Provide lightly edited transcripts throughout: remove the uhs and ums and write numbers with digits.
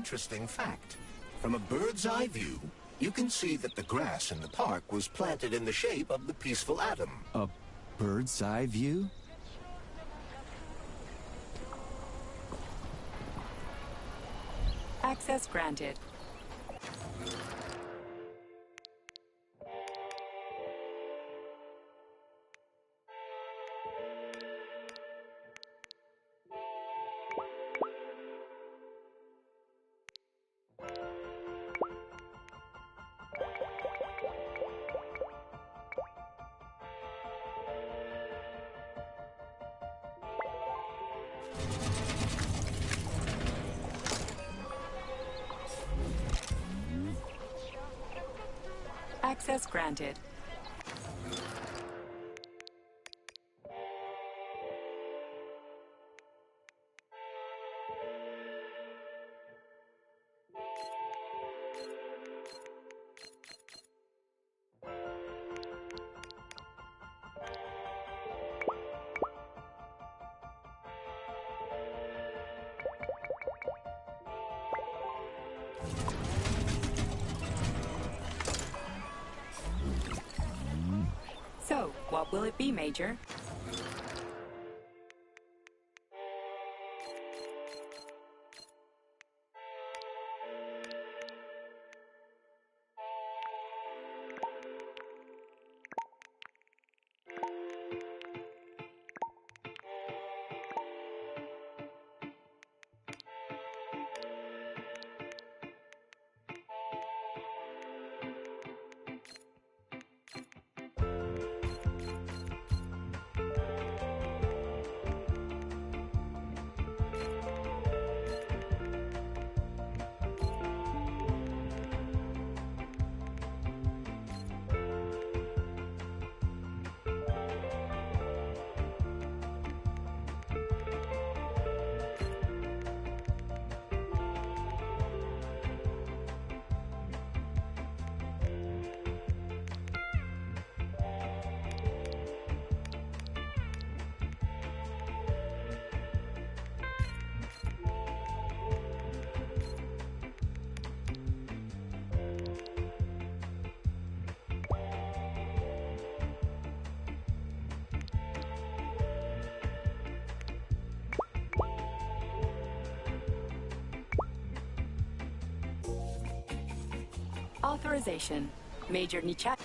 interesting fact. From a bird's eye view, you can see that the grass in the park was planted in the shape of the peaceful atom. A bird's eye view? Access granted. Access granted. So, what will it be, Major? Authorization. Major Nichat.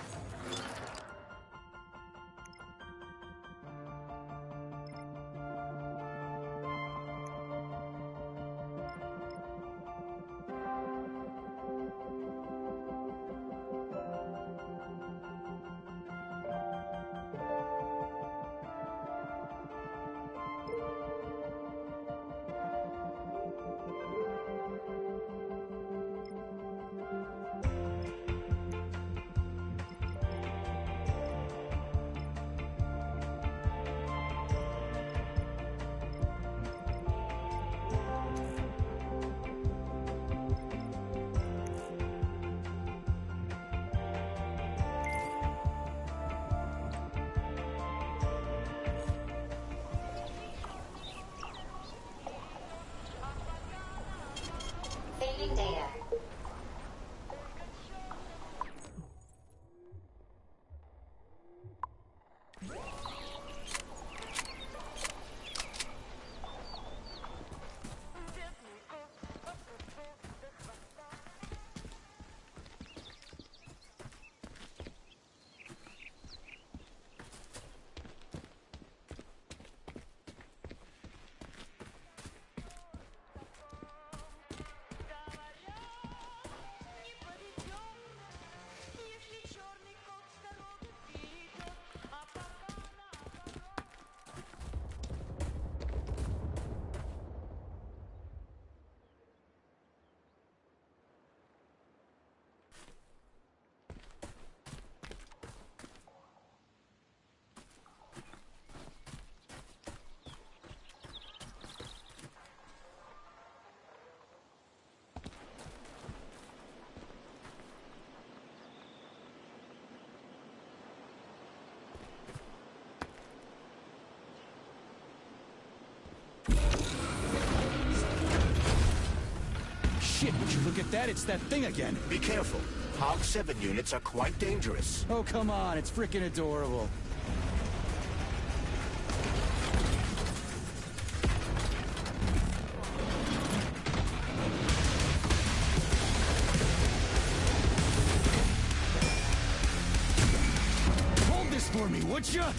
look at that, it's that thing again. Be careful. Hog 7 units are quite dangerous. Oh, come on, it's freaking adorable. Hold this for me, would ya?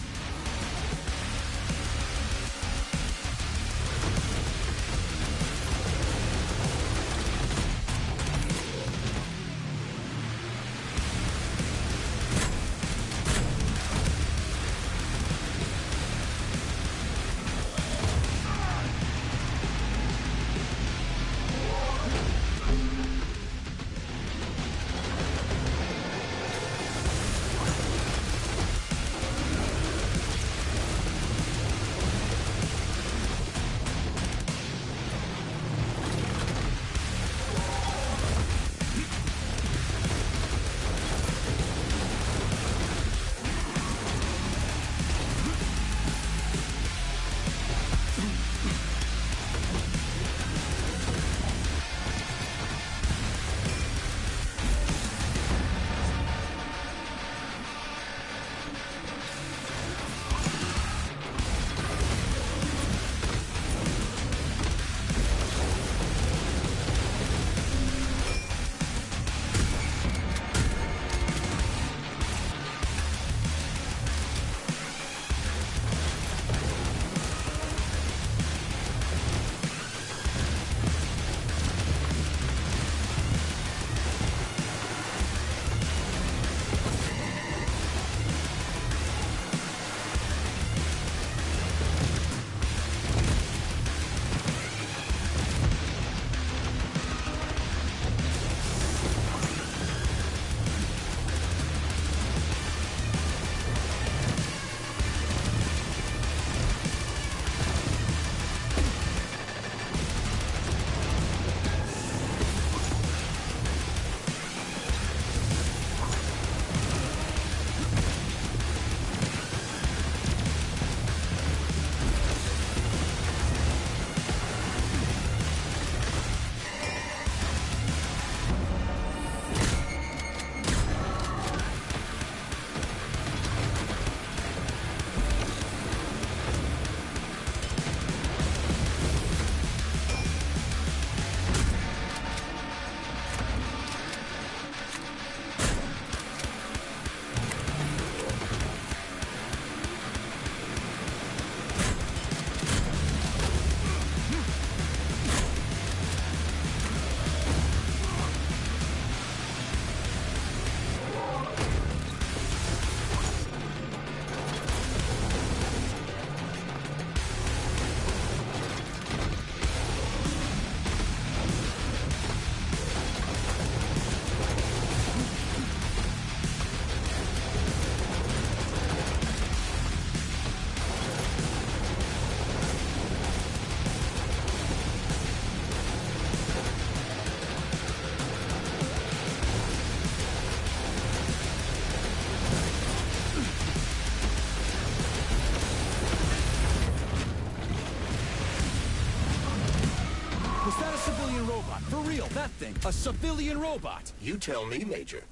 That thing, a civilian robot. You tell me, Major.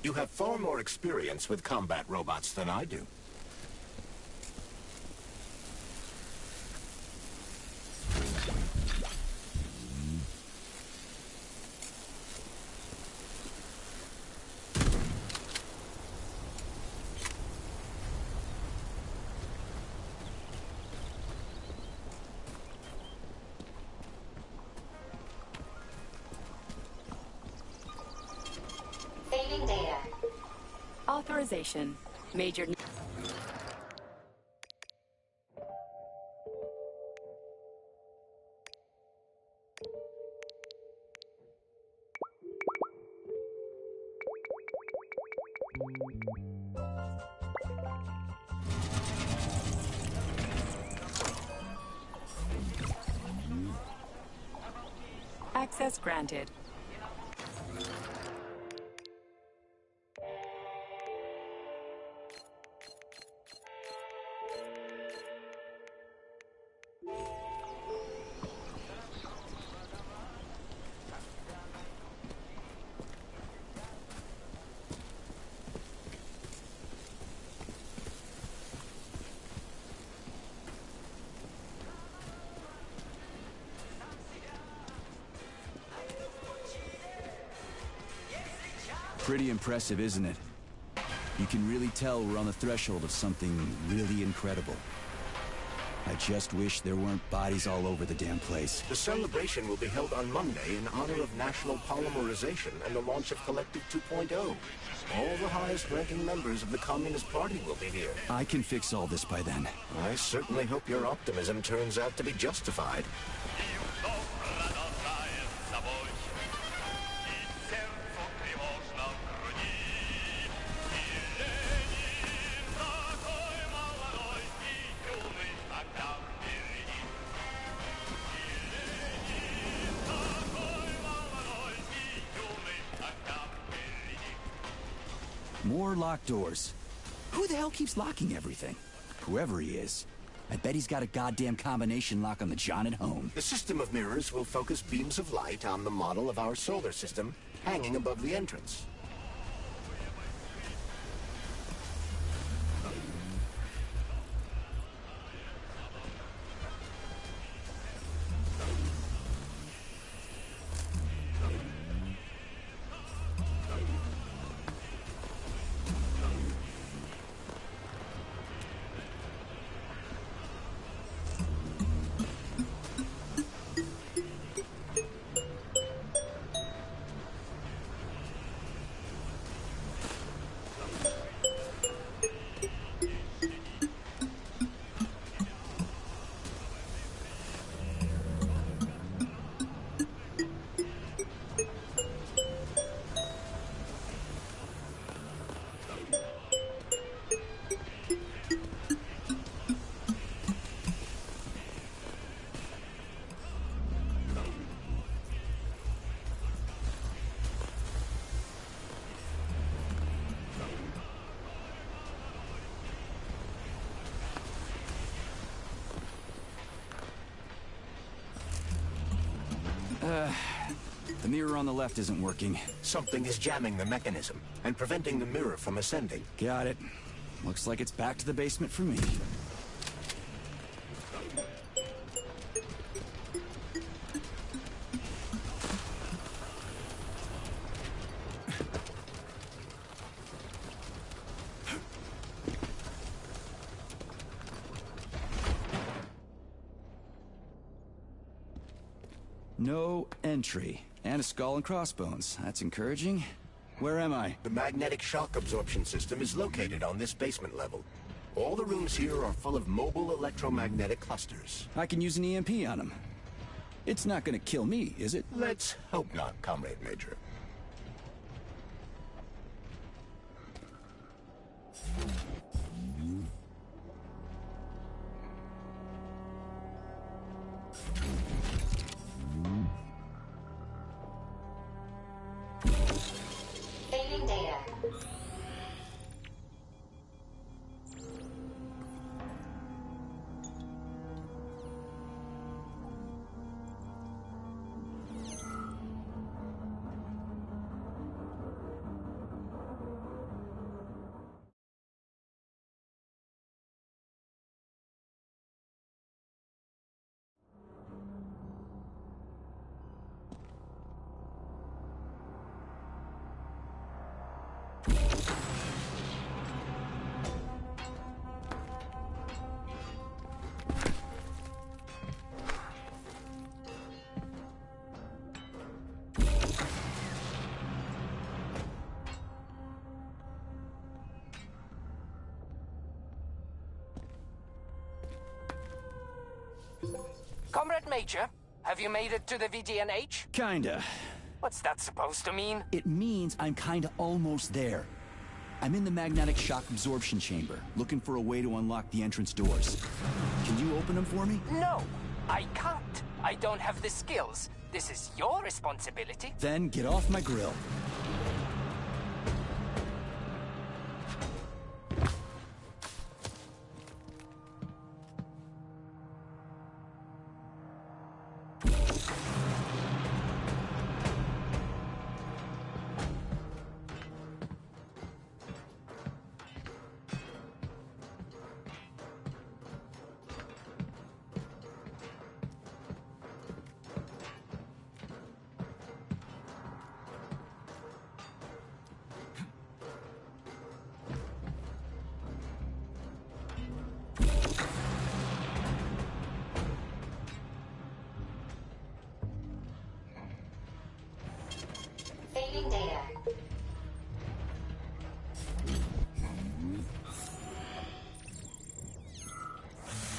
You have far more experience with combat robots than I do. Saving data. Authorization. Major... Access granted. Pretty impressive, isn't it? You can really tell we're on the threshold of something really incredible. I just wish there weren't bodies all over the damn place. The celebration will be held on Monday in honor of National Polymerization and the launch of Collective 2.0. All the highest-ranking members of the Communist Party will be here. I can fix all this by then. I certainly hope your optimism turns out to be justified. More locked doors. Who the hell keeps locking everything? Whoever he is. I bet he's got a goddamn combination lock on the John at home. The system of mirrors will focus beams of light on the model of our solar system hanging above the entrance. The mirror on the left isn't working. Something is jamming the mechanism and preventing the mirror from ascending. Got it. Looks like it's back to the basement for me. No entry. And a skull and crossbones. That's encouraging. Where am I? The magnetic shock absorption system is located on this basement level. All the rooms here are full of mobile electromagnetic clusters. I can use an EMP on them. It's not gonna kill me, is it? Let's hope not, Comrade Major. Saving data. Comrade Major, have you made it to the VDNH? Kinda. What's that supposed to mean? It means I'm kinda almost there. I'm in the magnetic shock absorption chamber, looking for a way to unlock the entrance doors. Can you open them for me? No, I can't. I don't have the skills. This is your responsibility. Then get off my grill.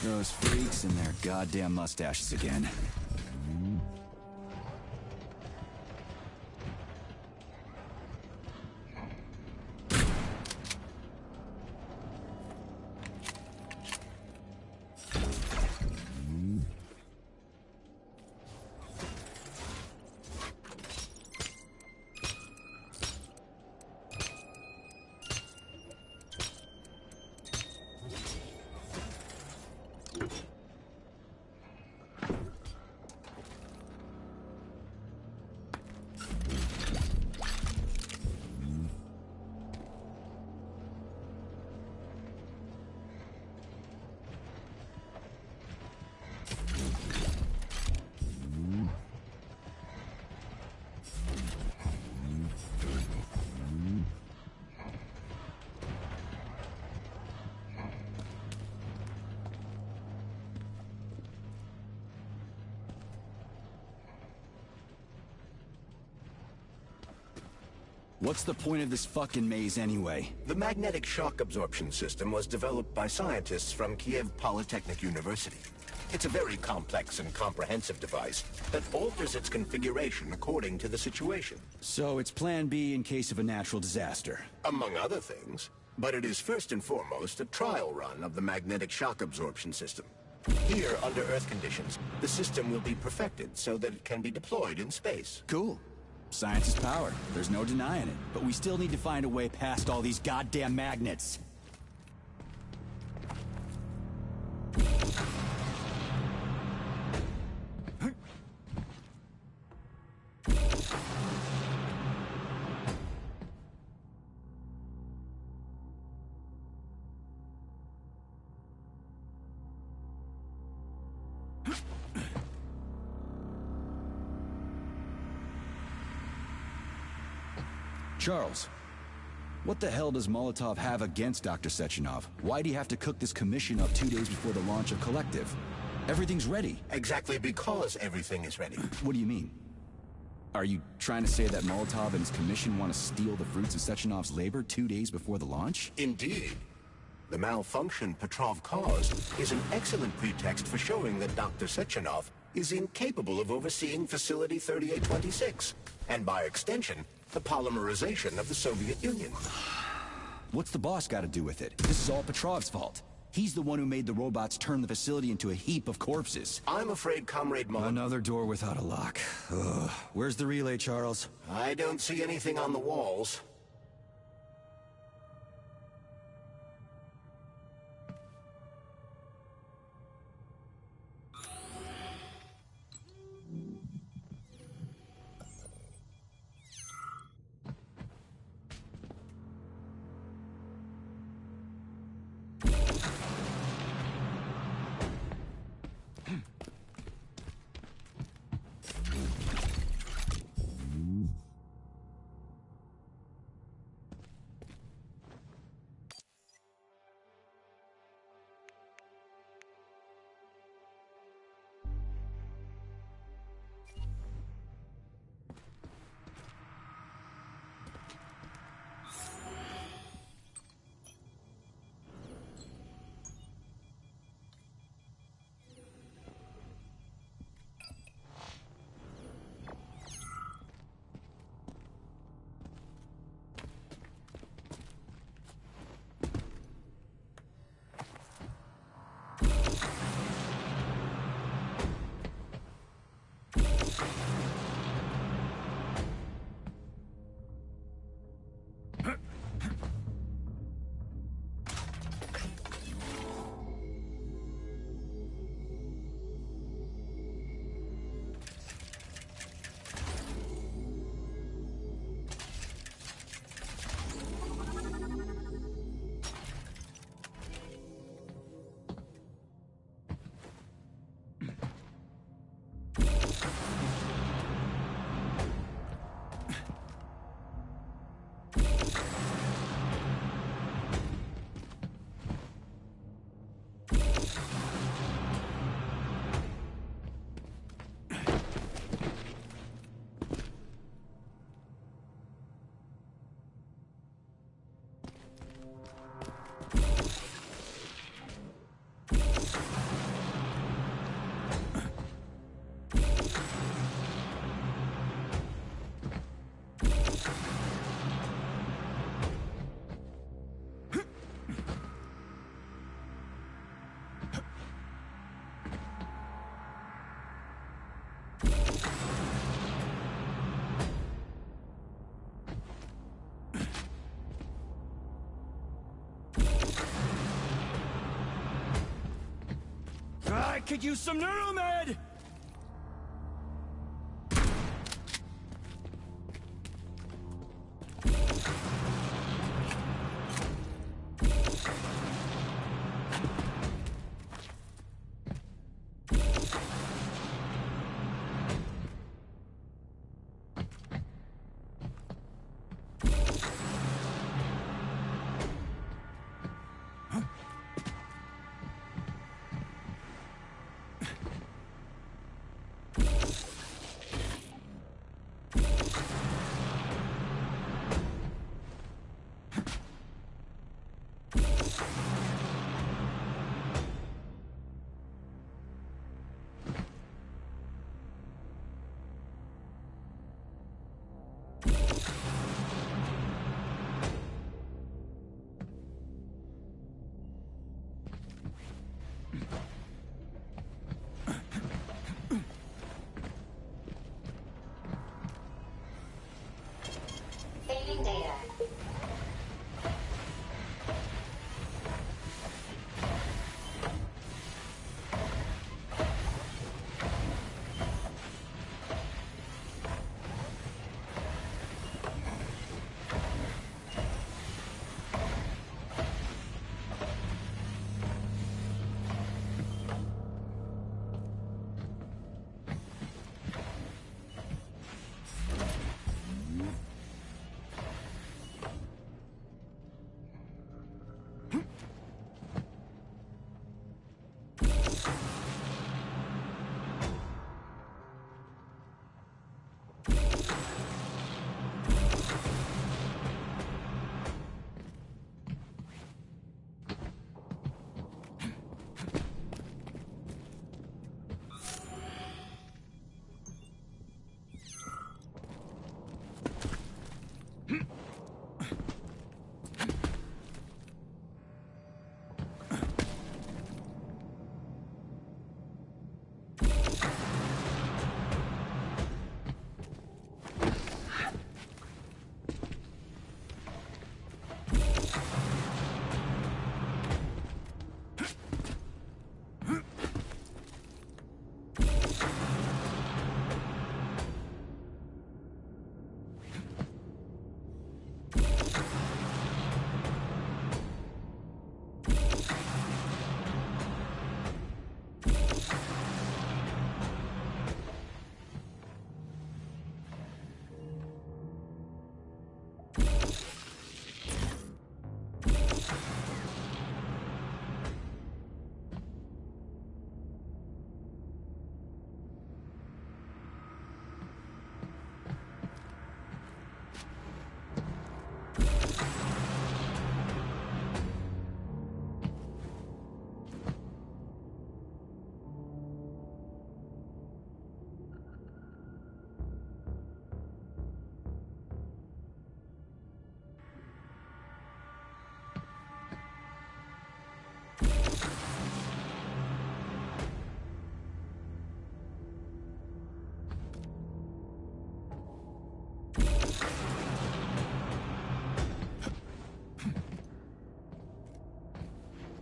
Those freaks and their goddamn mustaches again. What's the point of this fucking maze anyway? The magnetic shock absorption system was developed by scientists from Kiev Polytechnic University. It's a very complex and comprehensive device that alters its configuration according to the situation. So it's plan B in case of a natural disaster. Among other things. But it is first and foremost a trial run of the magnetic shock absorption system. Here, under Earth conditions, the system will be perfected so that it can be deployed in space. Cool. Science is power. There's no denying it. But we still need to find a way past all these goddamn magnets. Charles, what the hell does Molotov have against Dr. Sechenov? Why'd he have to cook this commission up 2 days before the launch of Collective? Everything's ready. Exactly because everything is ready. What do you mean? Are you trying to say that Molotov and his commission want to steal the fruits of Sechenov's labor 2 days before the launch? Indeed. The malfunction Petrov caused is an excellent pretext for showing that Dr. Sechenov is incapable of overseeing Facility 3826, and by extension, the polymerization of the Soviet Union. What's the boss got to do with it? This is all Petrov's fault. He's the one who made the robots turn the facility into a heap of corpses. I'm afraid, Comrade Molotov... Another door without a lock. Ugh. Where's the relay, Charles? I don't see anything on the walls. could use some neuromed! Saving data.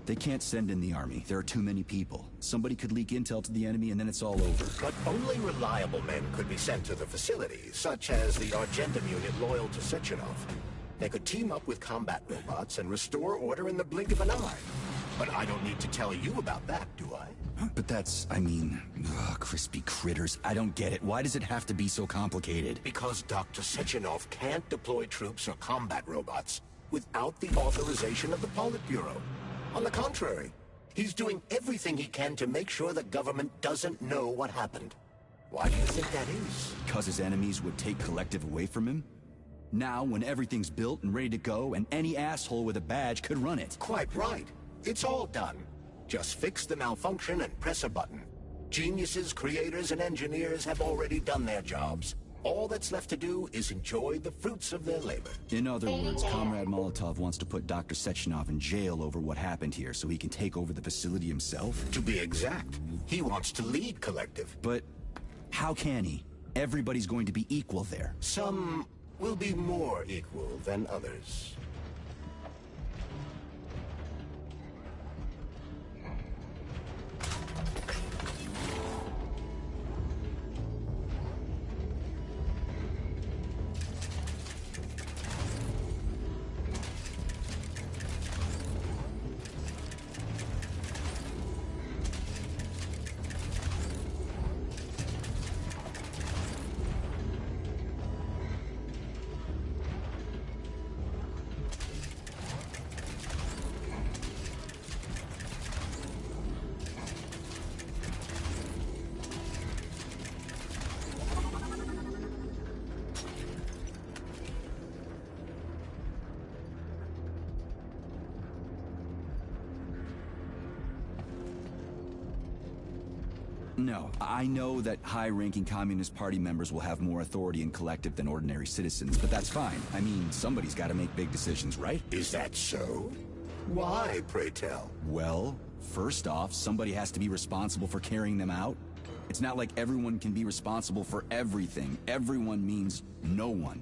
They can't send in the army. There are too many people. Somebody could leak intel to the enemy and then it's all over. But only reliable men could be sent to the facility, such as the Argentum unit loyal to Sechenov. They could team up with combat robots and restore order in the blink of an eye. But I don't need to tell you about that, do I? But that's, crispy critters. I don't get it. Why does it have to be so complicated? Because Dr. Sechenov can't deploy troops or combat robots without the authorization of the Politburo. On the contrary, he's doing everything he can to make sure the government doesn't know what happened. Why do you think that is? Because his enemies would take Collective away from him? Now, when everything's built and ready to go, and any asshole with a badge could run it. Quite right. It's all done. Just fix the malfunction and press a button. Geniuses, creators, and engineers have already done their jobs. All that's left to do is enjoy the fruits of their labor. In other words, Comrade Molotov wants to put Dr. Sechenov in jail over what happened here so he can take over the facility himself? To be exact, he wants to lead Collective. But how can he? Everybody's going to be equal there. Some will be more equal than others. No, I know that high-ranking Communist Party members will have more authority in Collective than ordinary citizens, but that's fine. I mean, somebody's got to make big decisions, right? Is that so? Why, pray tell? Well, first off, somebody has to be responsible for carrying them out. It's not like everyone can be responsible for everything. Everyone means no one.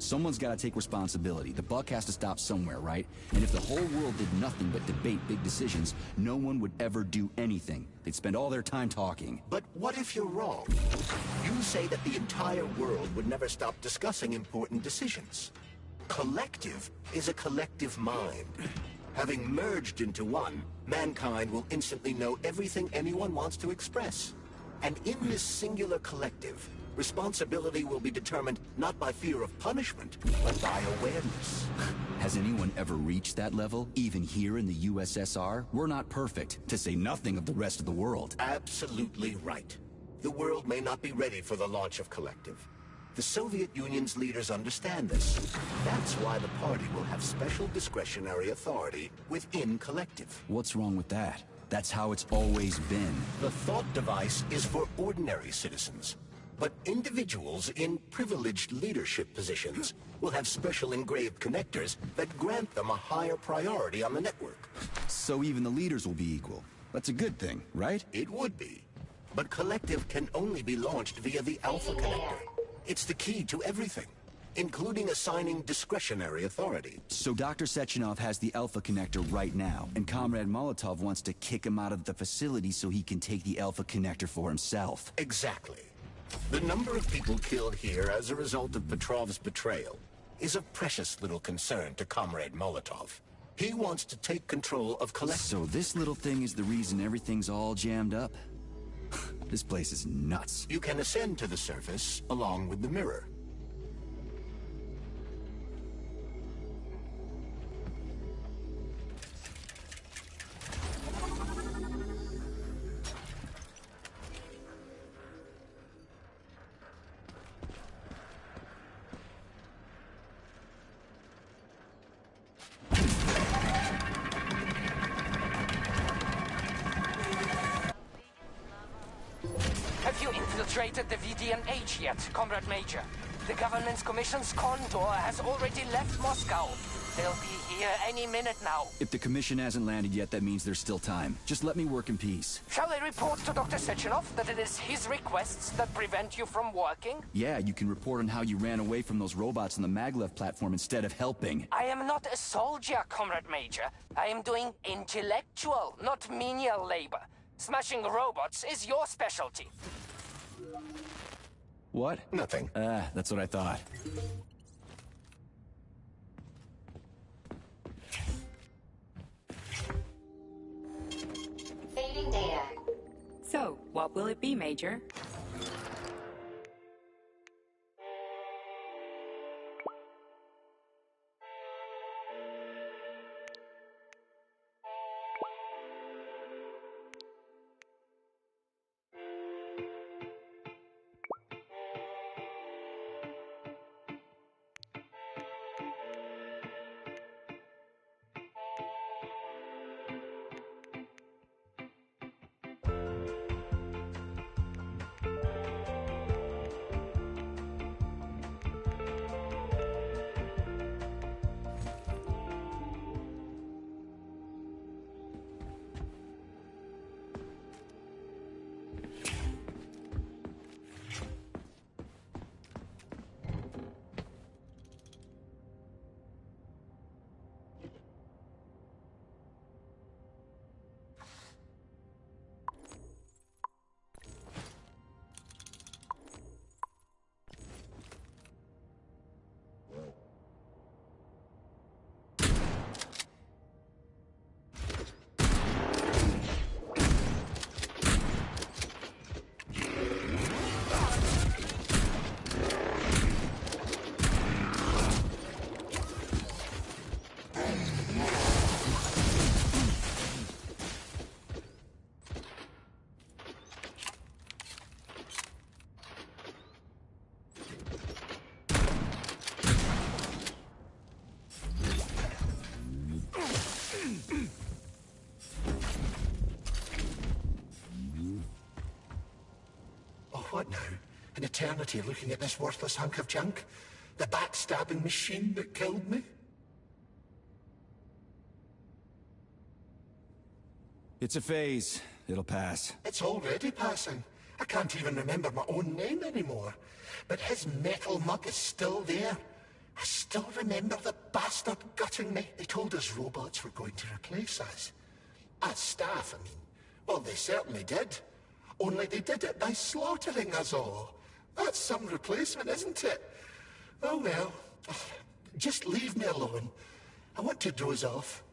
Someone's got to take responsibility. The buck has to stop somewhere, right? And if the whole world did nothing but debate big decisions, no one would ever do anything. They'd spend all their time talking. But what if you're wrong? You say that the entire world would never stop discussing important decisions. Collective is a collective mind. Having merged into one, mankind will instantly know everything anyone wants to express. And in this singular collective, responsibility will be determined not by fear of punishment, but by awareness. Has anyone ever reached that level? Even here in the USSR? We're not perfect, to say nothing of the rest of the world. Absolutely right. The world may not be ready for the launch of Collective. The Soviet Union's leaders understand this. That's why the party will have special discretionary authority within Collective. What's wrong with that? That's how it's always been. The thought device is for ordinary citizens. But individuals in privileged leadership positions will have special engraved connectors that grant them a higher priority on the network. So even the leaders will be equal. That's a good thing, right? It would be. But Collective can only be launched via the Alpha Connector. It's the key to everything, including assigning discretionary authority. So Dr. Sechenov has the Alpha Connector right now, and Comrade Molotov wants to kick him out of the facility so he can take the Alpha Connector for himself. Exactly. The number of people killed here as a result of Petrov's betrayal is of precious little concern to Comrade Molotov. He wants to take control of Collective. So this little thing is the reason everything's all jammed up? This place is nuts. You can ascend to the surface along with the mirror. Have you infiltrated the VDNH yet, Comrade Major? The government's commission's Condor has already left Moscow. They'll be here any minute now. If the commission hasn't landed yet, that means there's still time. Just let me work in peace. Shall I report to Dr. Sechenov that it is his requests that prevent you from working? Yeah, you can report on how you ran away from those robots on the maglev platform instead of helping. I am not a soldier, Comrade Major. I am doing intellectual, not menial labor. Smashing robots is your specialty. What? Nothing. That's what I thought. Saving data. So, what will it be, Major? eternity looking at this worthless hunk of junk. The backstabbing machine that killed me. It's a phase. It'll pass. It's already passing. I can't even remember my own name anymore. But his metal mug is still there. I still remember the bastard gutting me. They told us robots were going to replace us. As staff, I mean. Well, they certainly did. Only they did it by slaughtering us all. That's some replacement, isn't it? Oh well. Just leave me alone. I want to doze off.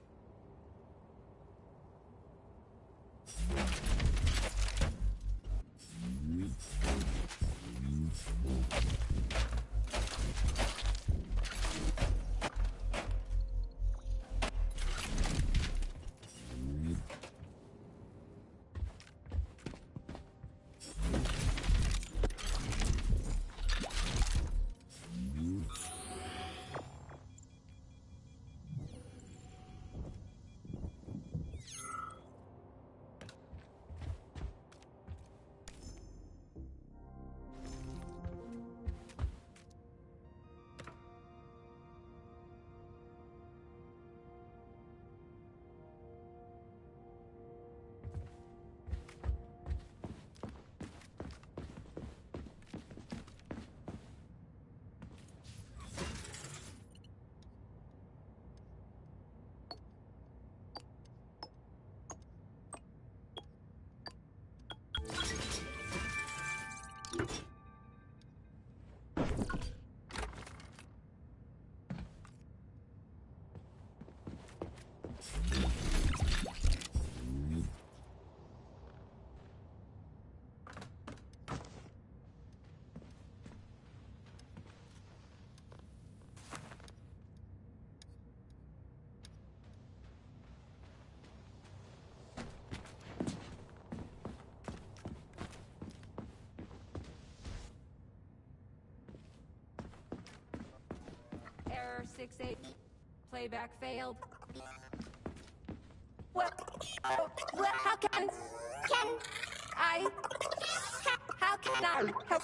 Error 68. Playback failed. Well, how can I? How can I help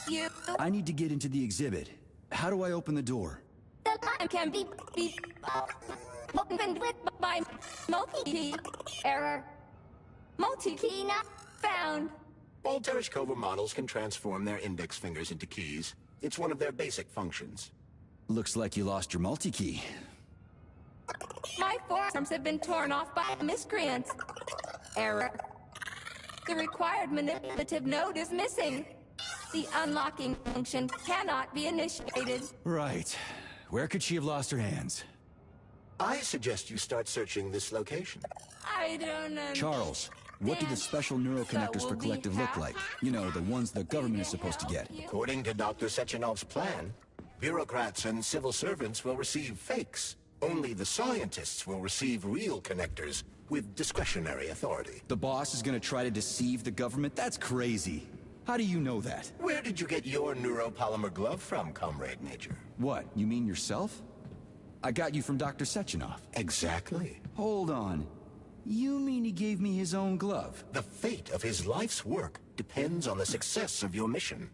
you? I need to get into the exhibit. How do I open the door? The line can be opened with my multi-key. Error. Multi-key not found. All Tereshkova models can transform their index fingers into keys. It's one of their basic functions. Looks like you lost your multi-key. My forearms have been torn off by miscreants. Error. The required manipulative node is missing. The unlocking function cannot be initiated. Right. Where could she have lost her hands? I suggest you start searching this location. I don't know. Charles, what do the special neuroconnectors for Collective look like? You know, the ones the government is supposed to get. According to Dr. Sechenov's plan, bureaucrats and civil servants will receive fakes. Only the scientists will receive real connectors with discretionary authority. The boss is gonna try to deceive the government? That's crazy. How do you know that? Where did you get your neuropolymer glove from, Comrade Major? What, you mean yourself? I got you from Dr. Sechenov. Exactly. Hold on. You mean he gave me his own glove? The fate of his life's work depends on the success of your mission.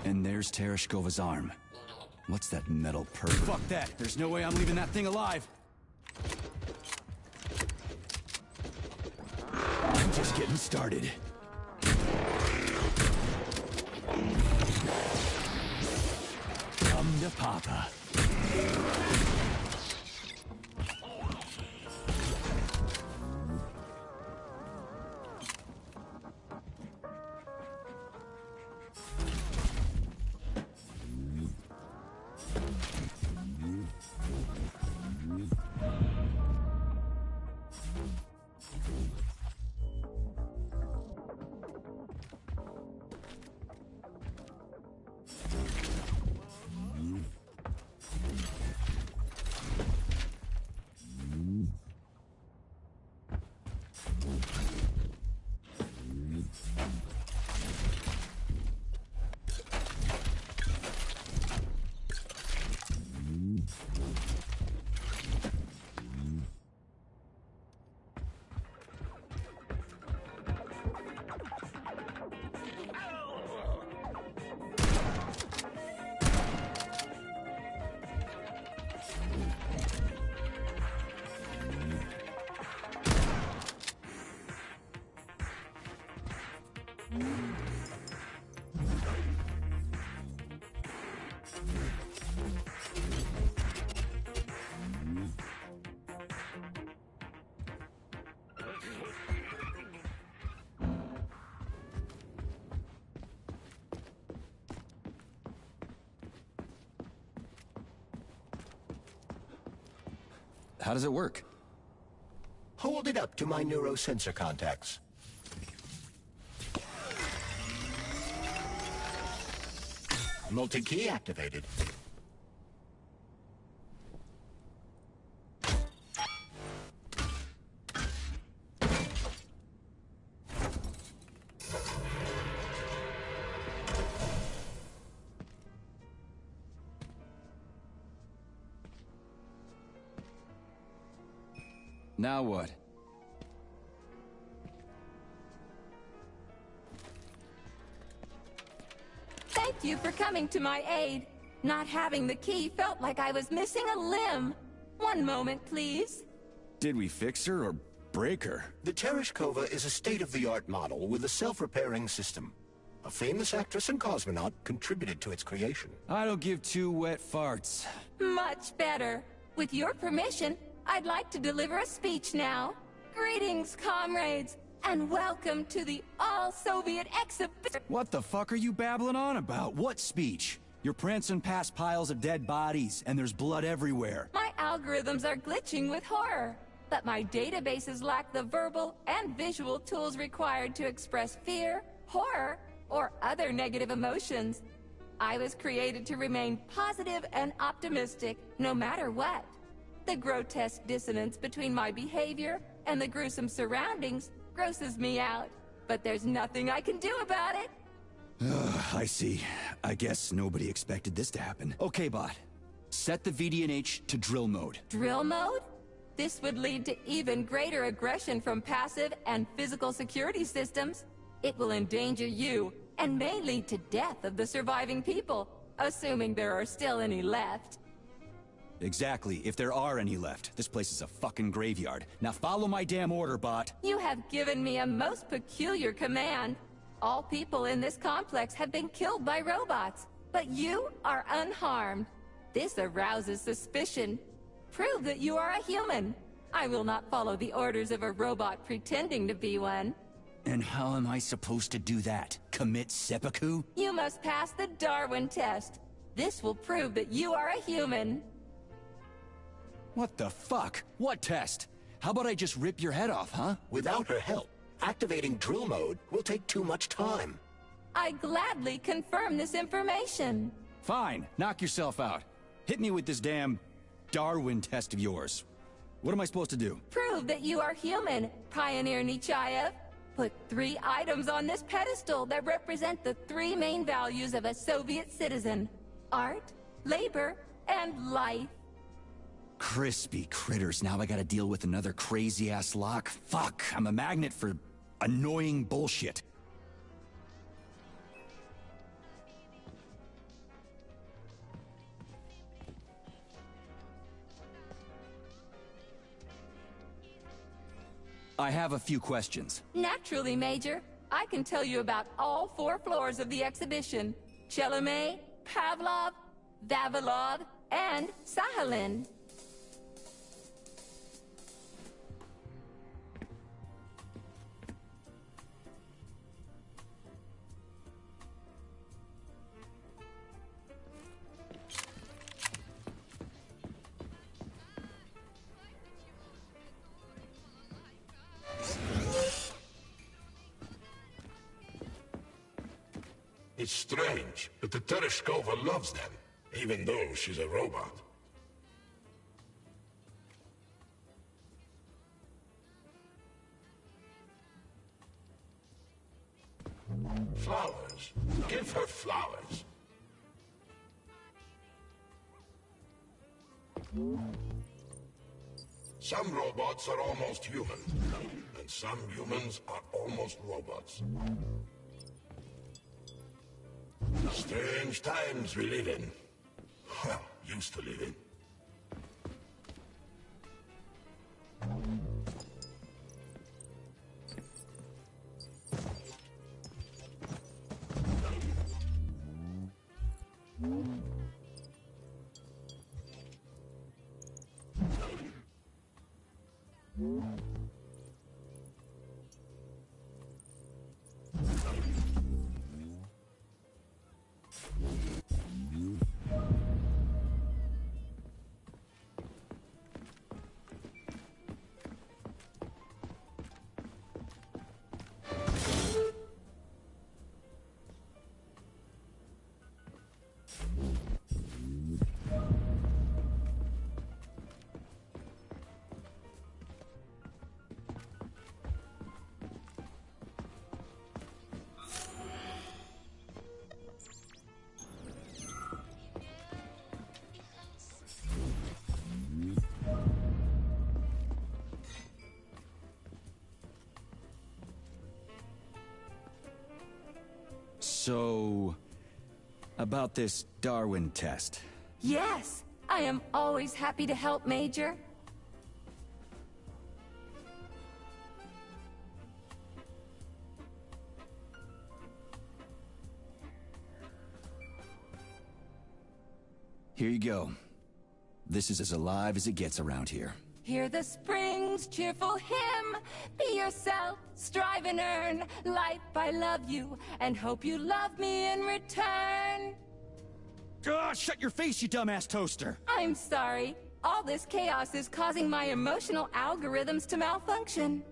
And there's Tereshkova's arm. What's that metal perk? Fuck that! There's no way I'm leaving that thing alive! getting started. Come to Papa. How does it work? Hold it up to my neurosensor contacts. Multi-key activated. Now what? Thank you for coming to my aid. Not having the key felt like I was missing a limb. One moment, please. Did we fix her or break her? The Tereshkova is a state-of-the-art model with a self-repairing system. A famous actress and cosmonaut contributed to its creation. I don't give two wet farts. Much better. With your permission, I'd like to deliver a speech now. Greetings, comrades, and welcome to the all-Soviet exhibition. What the fuck are you babbling on about? What speech? You're prancing past piles of dead bodies, and there's blood everywhere. My algorithms are glitching with horror, but my databases lack the verbal and visual tools required to express fear, horror, or other negative emotions. I was created to remain positive and optimistic, no matter what. The grotesque dissonance between my behavior and the gruesome surroundings grosses me out, but there's nothing I can do about it. I see. I guess nobody expected this to happen. Okay, bot. Set the VDNH to drill mode. Drill mode? This would lead to even greater aggression from passive and physical security systems. It will endanger you and may lead to death of the surviving people, assuming there are still any left. Exactly, if there are any left. This place is a fucking graveyard. Now follow my damn order, bot. You have given me a most peculiar command. All people in this complex have been killed by robots, but you are unharmed. This arouses suspicion. Prove that you are a human. I will not follow the orders of a robot pretending to be one. And how am I supposed to do that? Commit seppuku? You must pass the Darwin test. This will prove that you are a human. What the fuck? What test? How about I just rip your head off, huh? Without her help, activating drill mode will take too much time. I gladly confirm this information. Fine, knock yourself out. Hit me with this damn Darwin test of yours. What am I supposed to do? Prove that you are human, Pioneer Nechayev. Put 3 items on this pedestal that represent the 3 main values of a Soviet citizen: art, labor, and life. Crispy critters, now I gotta deal with another crazy-ass lock? Fuck, I'm a magnet for annoying bullshit. I have a few questions. Naturally, Major. I can tell you about all 4 floors of the exhibition. Chelomey, Pavlov, Vavilov, and Sahalin. It's strange, but the Tereshkova loves them, even though she's a robot. Flowers. Give her flowers. Some robots are almost human, and some humans are almost robots. Strange times we live in. Well, used to live in. So, about this Darwin test. Yes, I am always happy to help, Major. Here you go. This is as alive as it gets around here. Hear the spring's cheerful hymn. Be yourself, strive and earn. Life, I love you, and hope you love me in return. Ah, shut your face, you dumbass toaster! I'm sorry. All this chaos is causing my emotional algorithms to malfunction.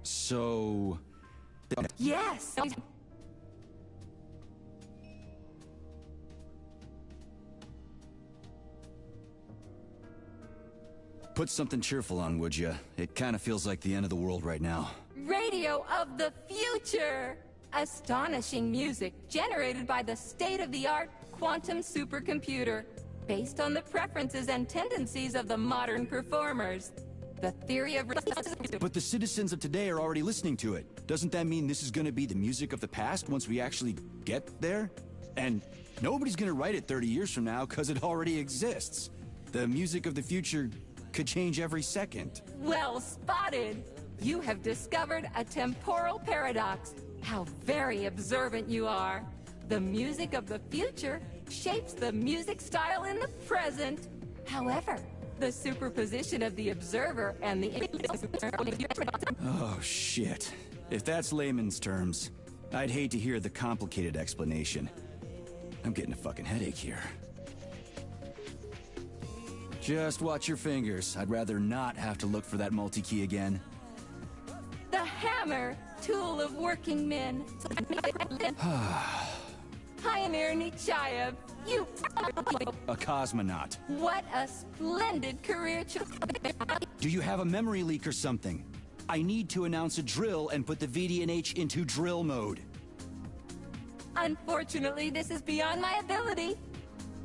So... Yes! Put something cheerful on, would ya? It kind of feels like the end of the world right now. Radio of the future! Astonishing music generated by the state-of-the-art quantum supercomputer, based on the preferences and tendencies of the modern performers. The theory of... But the citizens of today are already listening to it. Doesn't that mean this is gonna be the music of the past once we actually get there? And nobody's gonna write it 30 years from now because it already exists. The music of the future could change every second. Well spotted! You have discovered a temporal paradox. How very observant you are. The music of the future shapes the music style in the present. However, the superposition of the observer and the... Oh, shit. If that's layman's terms, I'd hate to hear the complicated explanation. I'm getting a fucking headache here. Just watch your fingers. I'd rather not have to look for that multi-key again. The hammer, tool of working men. Pioneer Nechayev, you... A cosmonaut. What a splendid career choice. Do you have a memory leak or something? I need to announce a drill and put the VDNH into drill mode. Unfortunately, this is beyond my ability,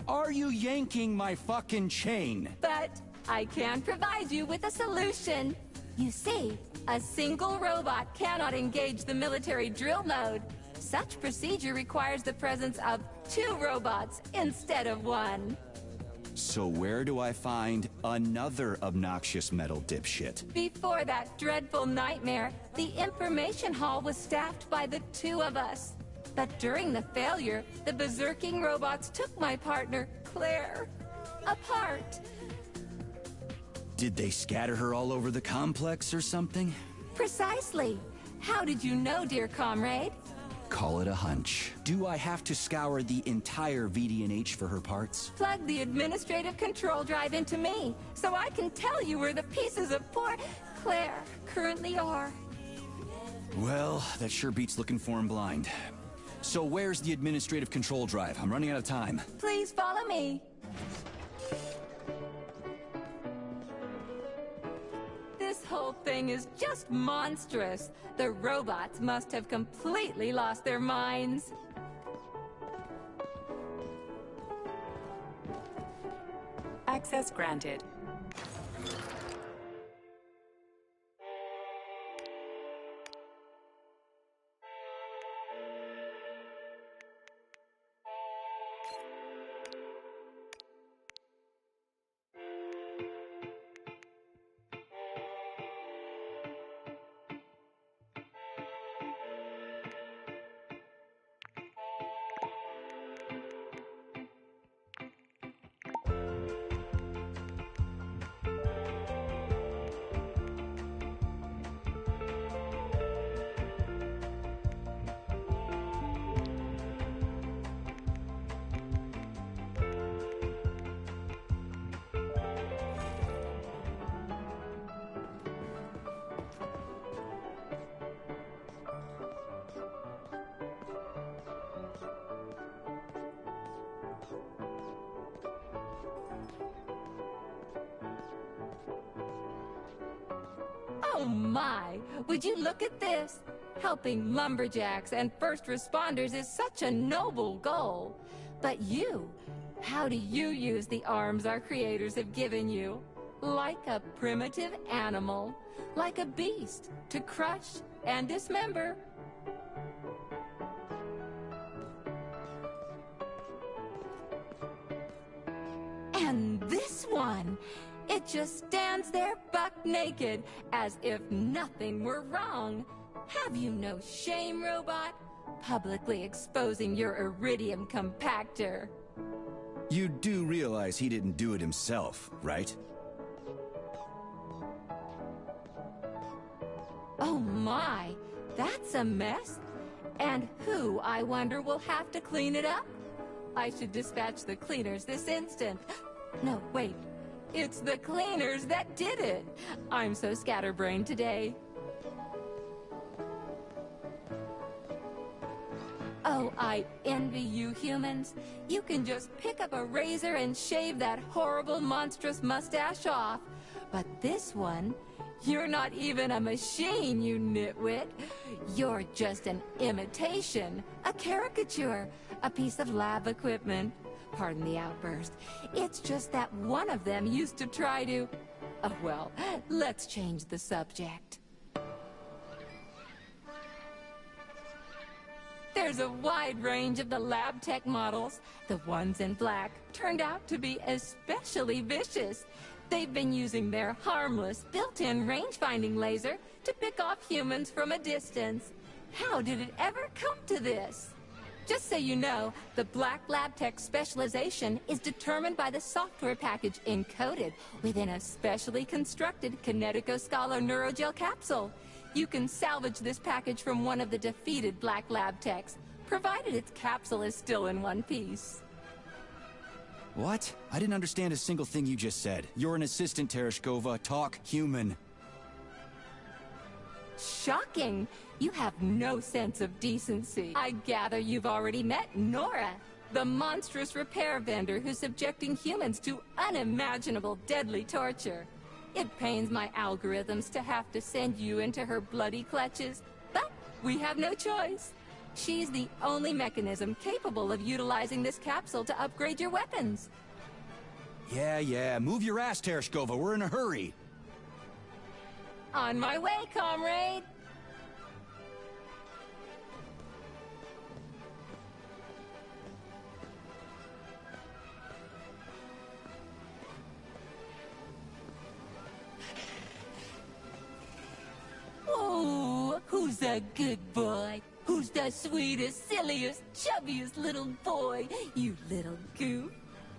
Are you yanking my fucking chain? but I can provide you with a solution. You see, a single robot cannot engage the military drill mode. Such procedure requires the presence of 2 robots instead of 1. So where do I find another obnoxious metal dipshit? Before that dreadful nightmare, the information hall was staffed by the 2 of us. But during the failure, the berserking robots took my partner, Claire, apart. Did they scatter her all over the complex or something? Precisely. How did you know, dear comrade? Call it a hunch. Do I have to scour the entire VD&H for her parts? Plug the administrative control drive into me, so I can tell you where the pieces of poor Claire currently are. Well, that sure beats looking for him blind. So where's the administrative control drive? I'm running out of time. Please follow me. This whole thing is just monstrous. The robots must have completely lost their minds. Access granted. Oh my! Would you look at this? Helping lumberjacks and first responders is such a noble goal. But you, how do you use the arms our creators have given you? Like a primitive animal, like a beast, to crush and dismember. And this one, it just stands there buck naked, as if nothing were wrong. Have you no shame, robot? Publicly exposing your iridium compactor. You do realize he didn't do it himself, right? Oh my, that's a mess. And who, I wonder, will have to clean it up? I should dispatch the cleaners this instant. No, wait. It's the cleaners that did it. I'm so scatterbrained today. Oh, I envy you humans. You can just pick up a razor and shave that horrible, monstrous mustache off. But this one, you're not even a machine, you nitwit. You're just an imitation, a caricature, a piece of lab equipment. Pardon the outburst. It's just that one of them used to try to... Oh, well, let's change the subject. There's a wide range of the lab tech models. The ones in black turned out to be especially vicious. They've been using their harmless, built-in range-finding laser to pick off humans from a distance. How did it ever come to this? Just so you know, the Black Lab Tech specialization is determined by the software package encoded within a specially constructed Kinetico-Scala Neurogel capsule. You can salvage this package from one of the defeated Black Lab Techs, provided its capsule is still in one piece. What? I didn't understand a single thing you just said. You're an assistant, Tereshkova. Talk human. Shocking! You have no sense of decency. I gather you've already met Nora, the monstrous repair vendor who's subjecting humans to unimaginable deadly torture. It pains my algorithms to have to send you into her bloody clutches, but we have no choice. She's the only mechanism capable of utilizing this capsule to upgrade your weapons. Yeah, move your ass, Tereshkova. We're in a hurry. On my way, comrade! Oh, who's a good boy? Who's the sweetest, silliest, chubbiest little boy? You little goof.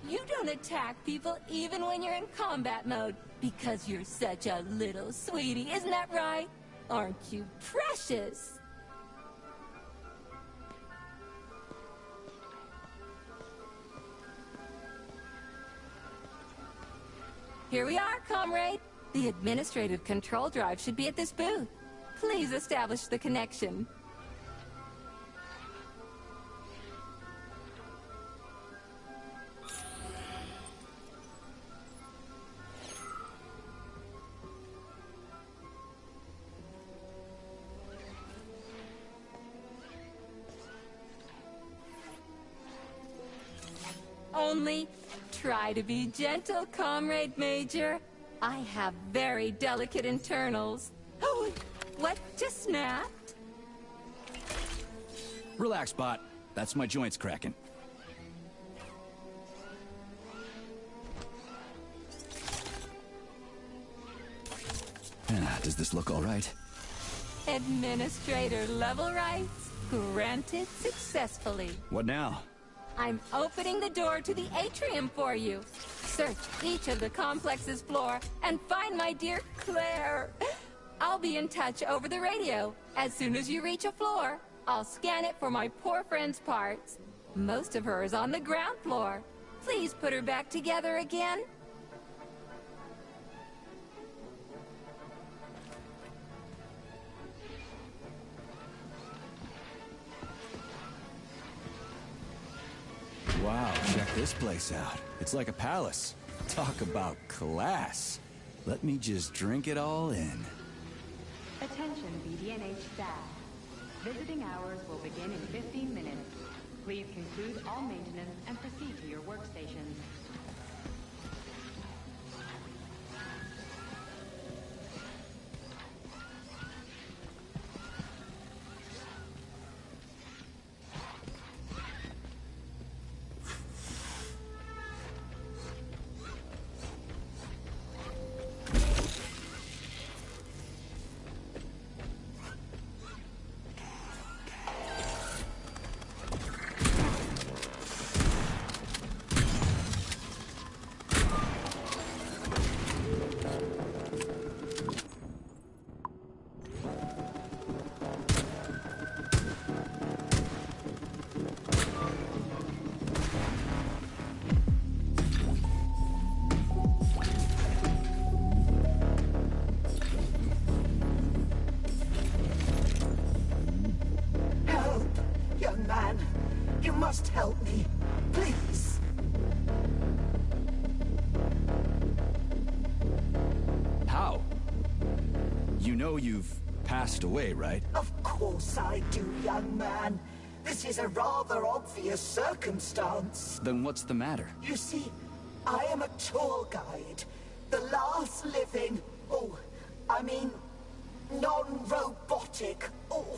You don't attack people even when you're in combat mode because you're such a little sweetie, isn't that right? Aren't you precious? Here we are, comrade. The administrative control drive should be at this booth. Please establish the connection. Only try to be gentle, Comrade Major. I have very delicate internals. Oh, what just snapped? Relax, Bot. That's my joints cracking. Does this look all right? Administrator level rights granted successfully. What now? I'm opening the door to the atrium for you. Search each of the complex's floor and find my dear Claire. I'll be in touch over the radio. As soon as you reach a floor, I'll scan it for my poor friend's parts. Most of her is on the ground floor. Please put her back together again. Wow, check this place out. It's like a palace. Talk about class. Let me just drink it all in. Attention BDNH staff. Visiting hours will begin in 15 minutes. Please conclude all maintenance and proceed to your workstations. must help me. Please. How? You know you've passed away, right? Of course I do, young man. This is a rather obvious circumstance. Then what's the matter? You see, I am a tour guide. The last living... non-robotic. Oh,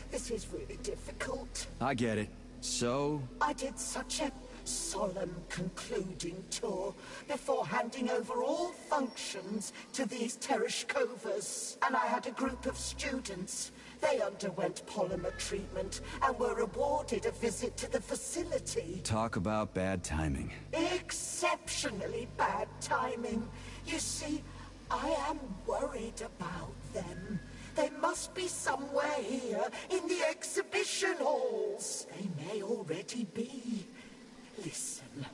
this is really difficult. I get it. So? I did such a solemn concluding tour before handing over all functions to these Tereshkovas. And I had a group of students. They underwent polymer treatment and were awarded a visit to the facility. Talk about bad timing. Exceptionally bad timing. You see, I am worried about them. They must be somewhere here in the exhibition halls. They may already be. Listen,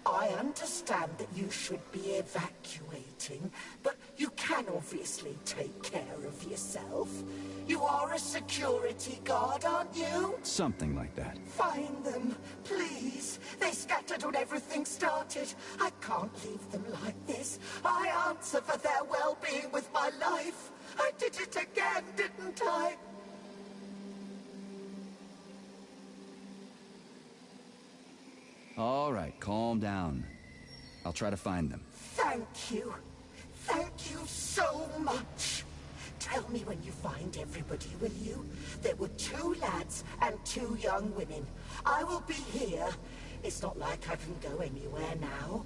I understand that you should be evacuating, but you can obviously take care of yourself. You are a security guard, aren't you? Something like that. Find them, please. They scattered when everything started. I can't leave them like this. I answer for their well-being with my life. I did it again, didn't I? All right, calm down. I'll try to find them. Thank you. Thank you so much. Tell me when you find everybody, will you? There were 2 lads and 2 young women. I will be here. It's not like I can go anywhere now.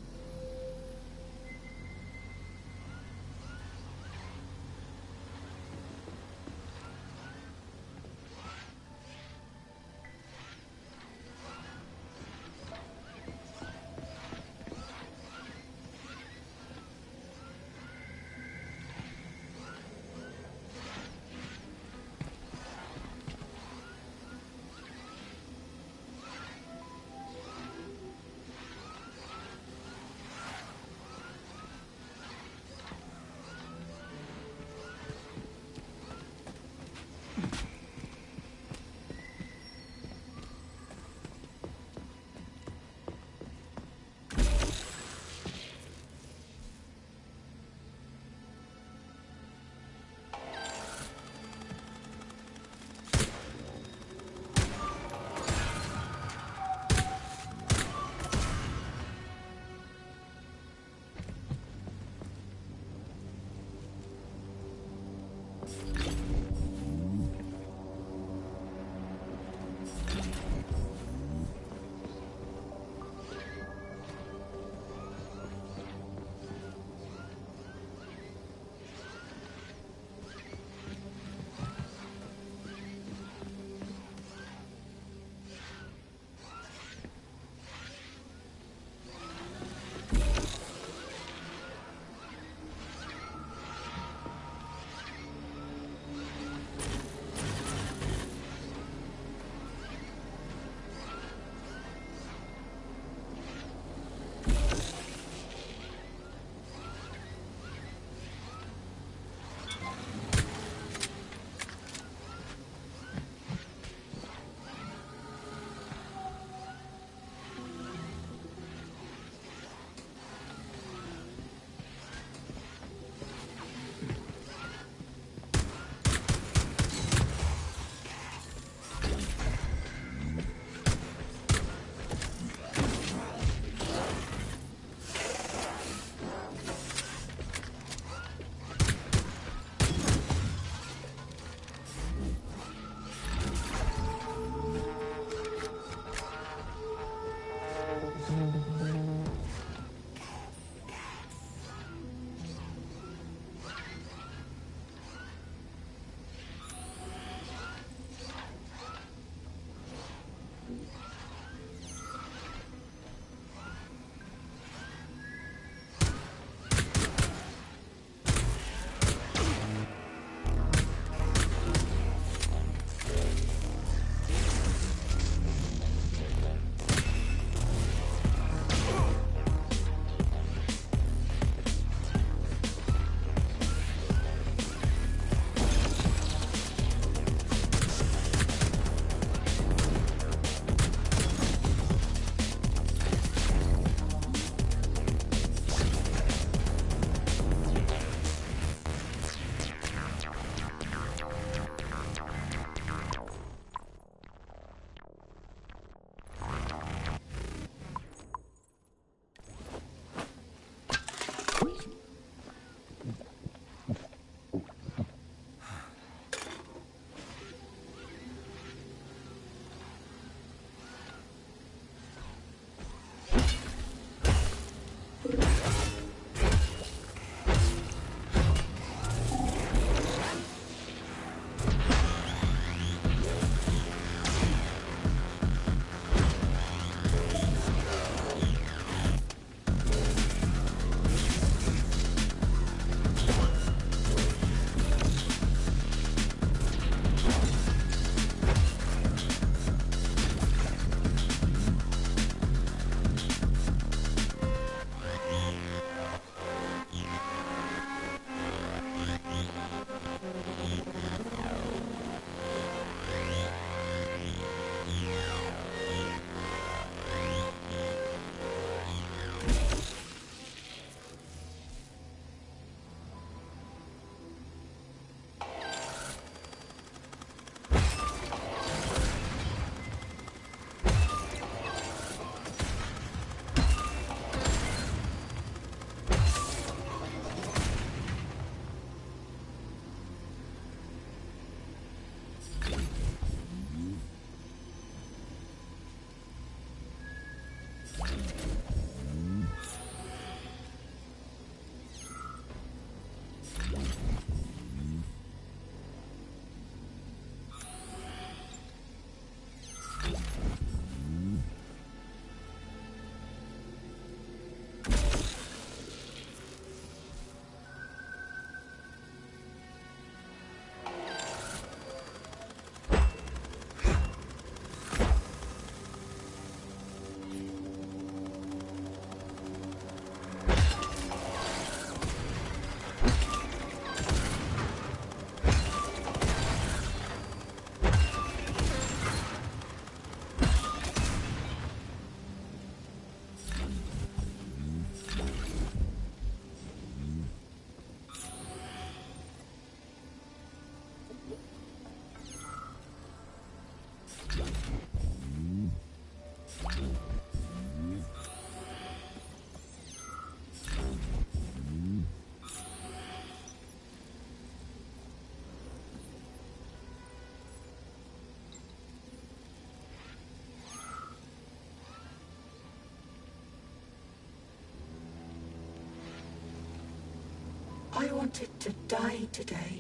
wanted to die today.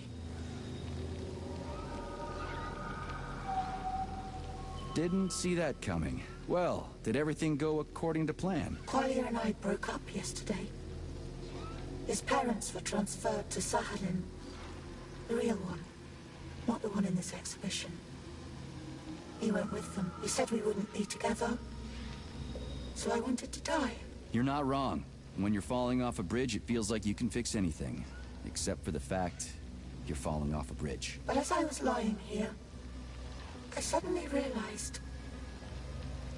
Didn't see that coming. Well, did everything go according to plan? Qualia and I broke up yesterday. His parents were transferred to Sahalin. The real one, not the one in this exhibition. He went with them. He said we wouldn't be together. So I wanted to die. You're not wrong. When you're falling off a bridge, it feels like you can fix anything. Except for the fact you're falling off a bridge. But as I was lying here, I suddenly realized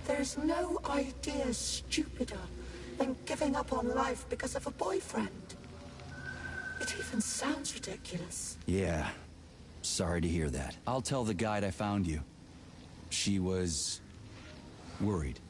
there is no idea stupider than giving up on life because of a boyfriend. It even sounds ridiculous. Yeah. Sorry to hear that. I'll tell the guide I found you. She was worried.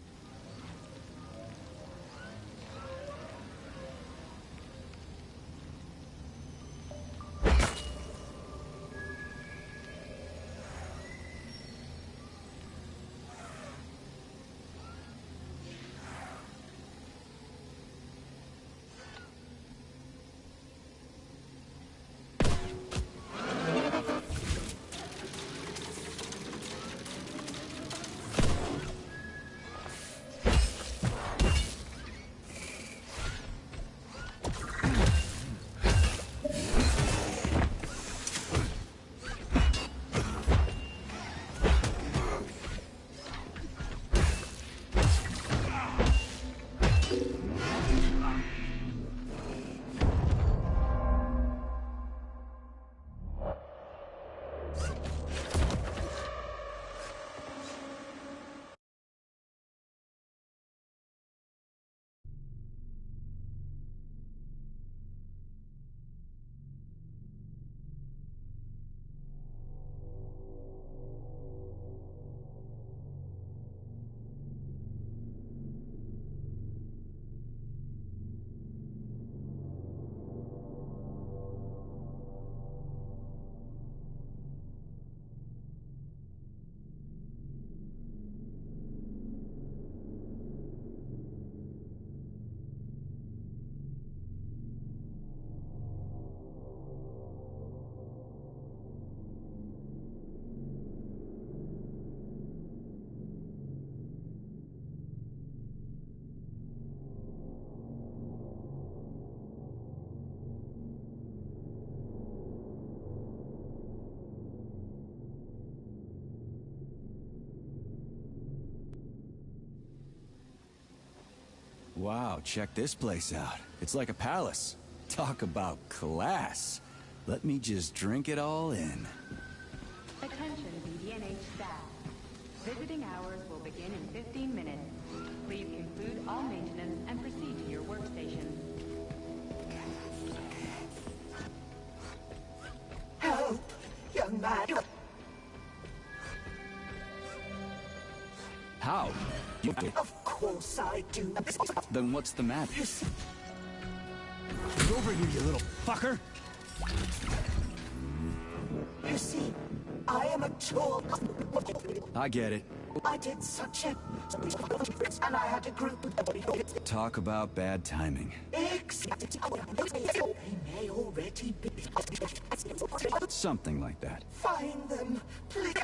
Wow, check this place out. It's like a palace. Talk about class. Let me just drink it all in. Attention BDNH staff. Visiting hours will begin in 15 minutes. Please conclude all maintenance and proceed to your workstation. Help, young man. How? Of course I do. Then what's the matter? You see, Get over here, you little fucker! I am a tool. I get it. I did such a... and I had a group of... Talk about bad timing. Exactly. They may already be... Something like that. Find them, please.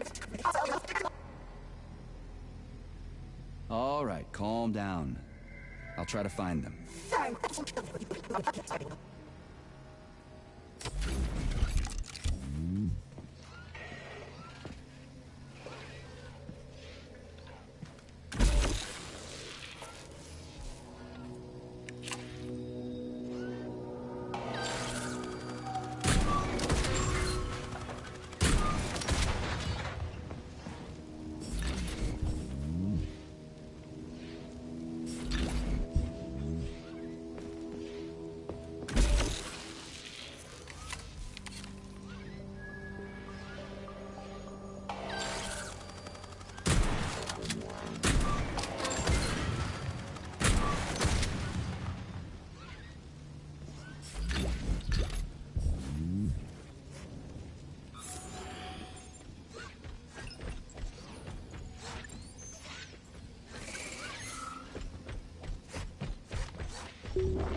All right, calm down. I'll try to find them. Thank you.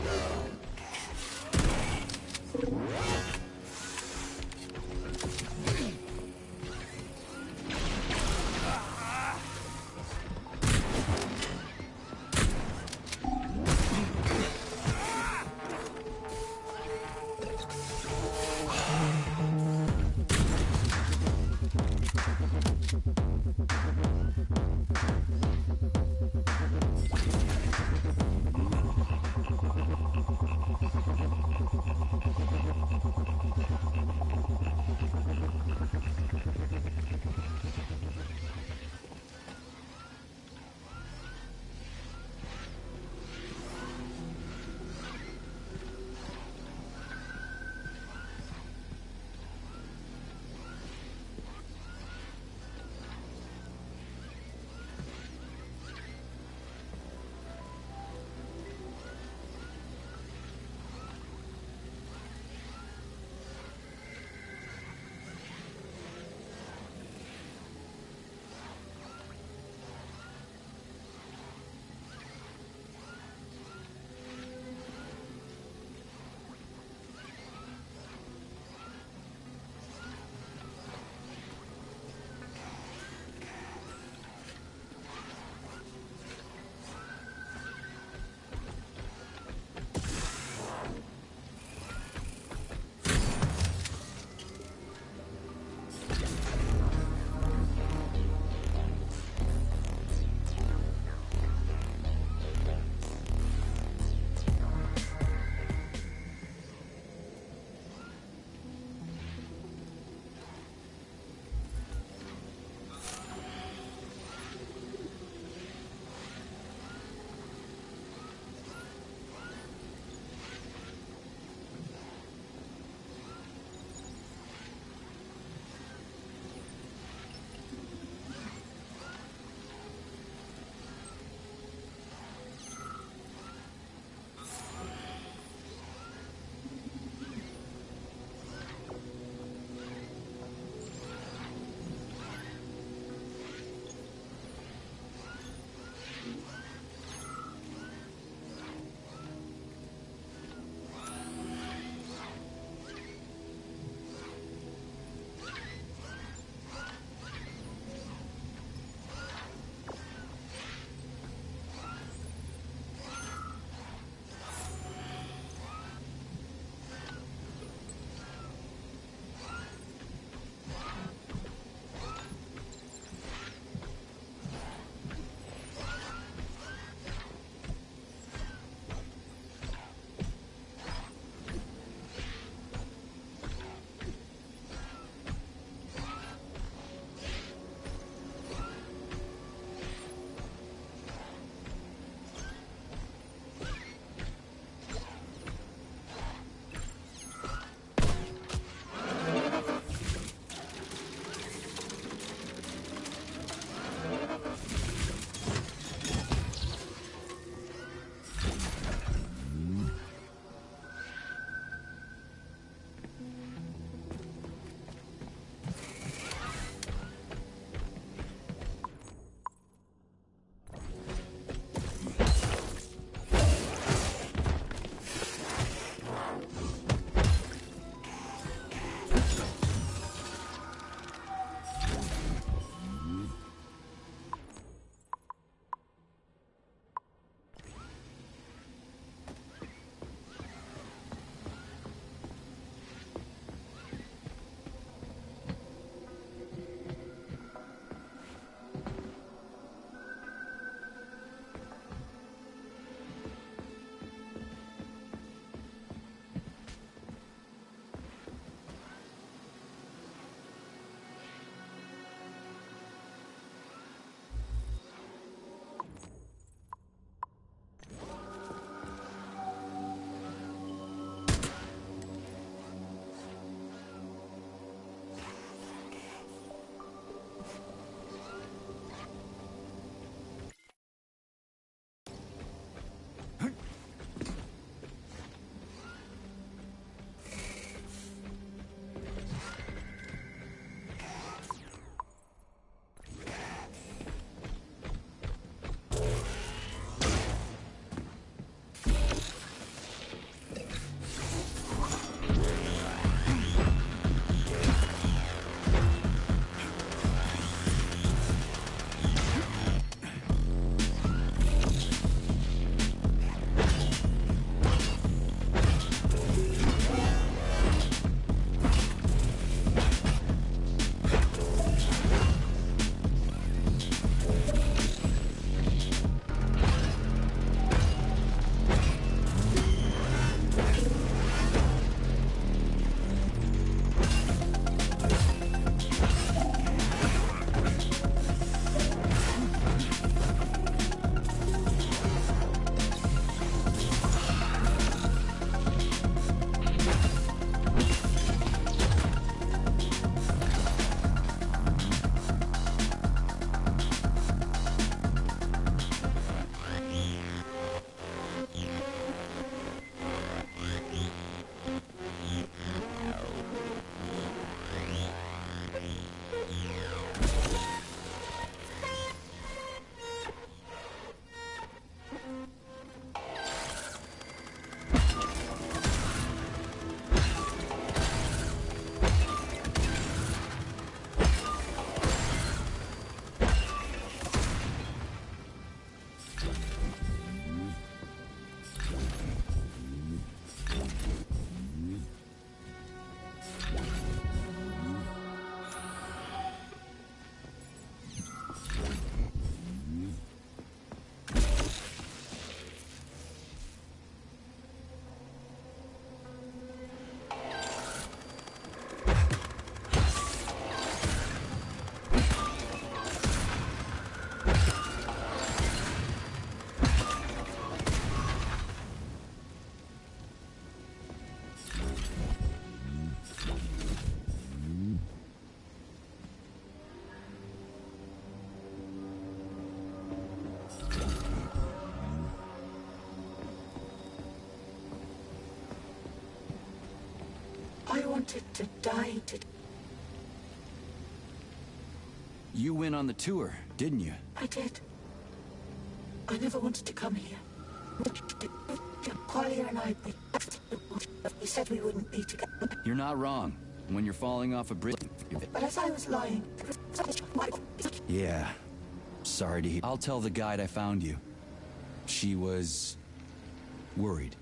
wanted to die to... You went on the tour, didn't you? I did. I never wanted to come here. Collier and I... We said we wouldn't be together. You're not wrong. When you're falling off a bridge... But as I was lying... Yeah. Sorry to hear. I'll tell the guide I found you. She was... worried.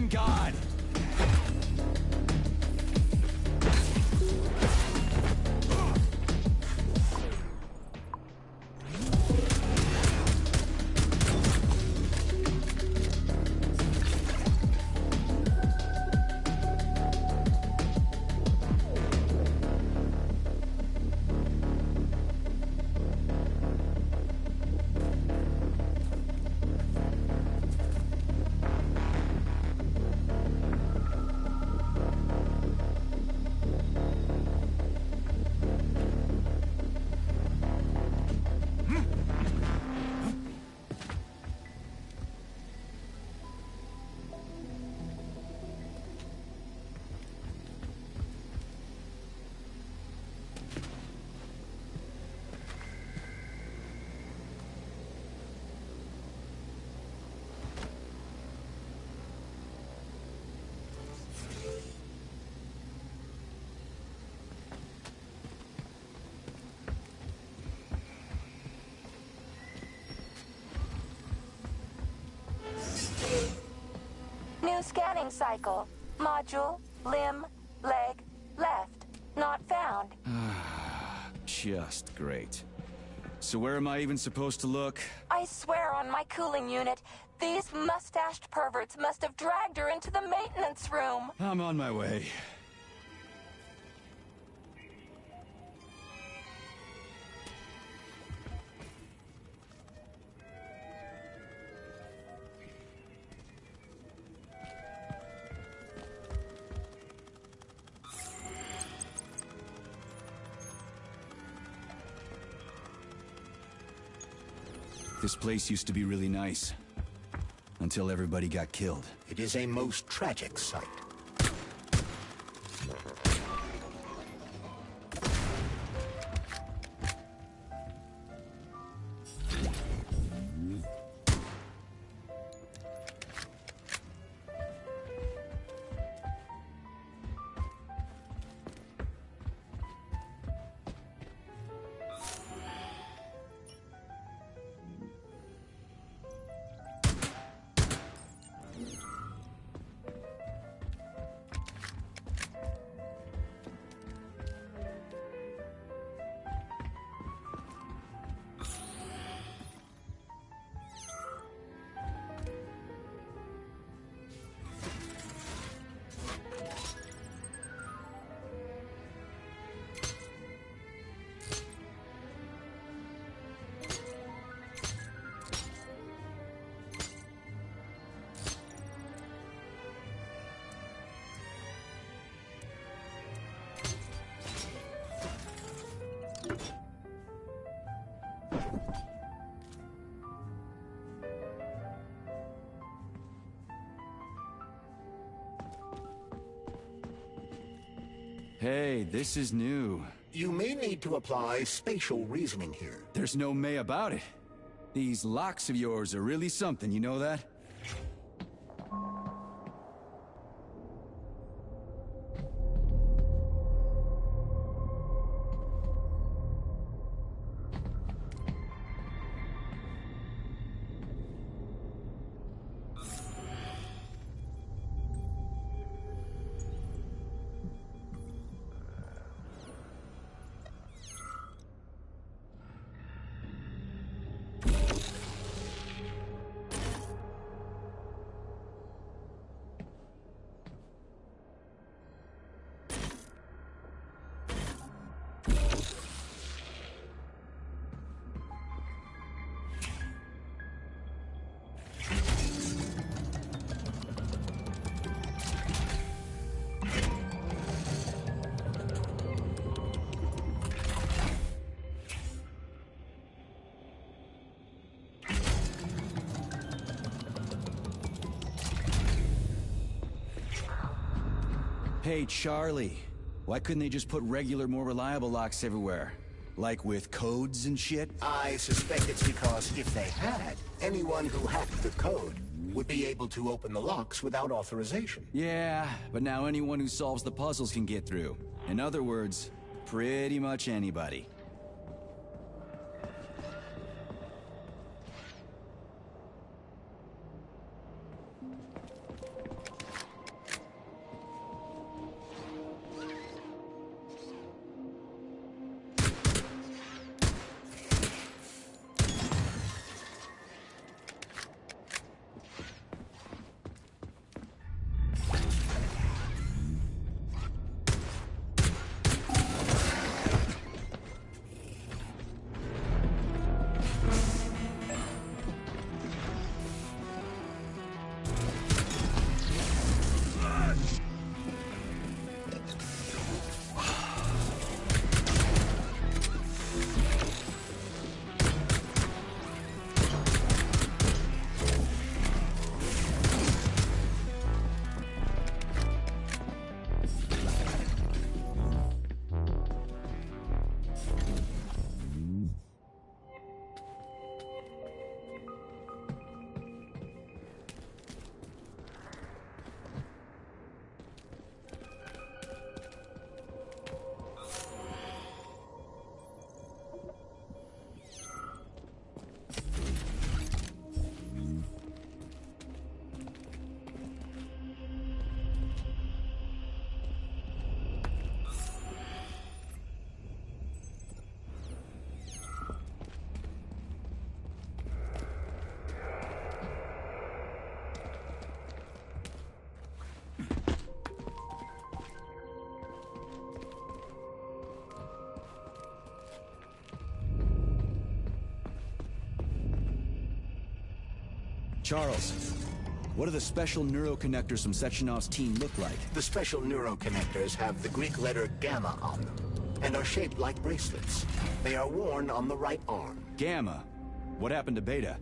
God! New scanning cycle. Module, limb, leg, left. Not found. Just great. So where am I even supposed to look? I swear on my cooling unit, these mustached perverts must have dragged her into the maintenance room. I'm on my way. This place used to be really nice. Until everybody got killed. It is a most tragic sight. Hey, this is new. You may need to apply spatial reasoning here. There's no may about it. These locks of yours are really something, you know that? Hey, Charlie. Why couldn't they just put regular, more reliable locks everywhere? Like with codes and shit? I suspect it's because if they had, anyone who hacked the code would be able to open the locks without authorization. Yeah, but now anyone who solves the puzzles can get through. In other words, pretty much anybody. Charles, what do the special neuroconnectors from Sechenov's team look like? The special neuroconnectors have the Greek letter gamma on them, and are shaped like bracelets. They are worn on the right arm. Gamma? What happened to Beta?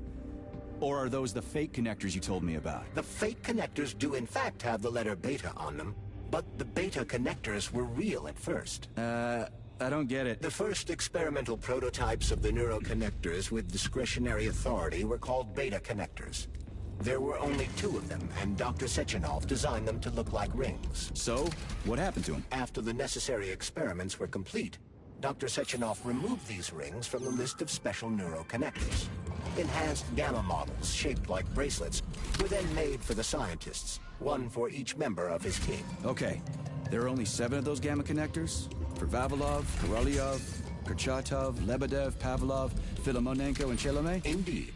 Or are those the fake connectors you told me about? The fake connectors do in fact have the letter beta on them, but the beta connectors were real at first. I don't get it. The first experimental prototypes of the neuroconnectors with discretionary authority were called beta connectors. There were only 2 of them, and Dr. Sechenov designed them to look like rings. So, what happened to him? After the necessary experiments were complete, Dr. Sechenov removed these rings from the list of special neuroconnectors. Enhanced gamma models, shaped like bracelets, were then made for the scientists, one for each member of his team. Okay, there are only 7 of those gamma connectors? For Vavilov, Korolyov, Kurchatov, Lebedev, Pavlov, Filomonenko, and Chelomey? Indeed.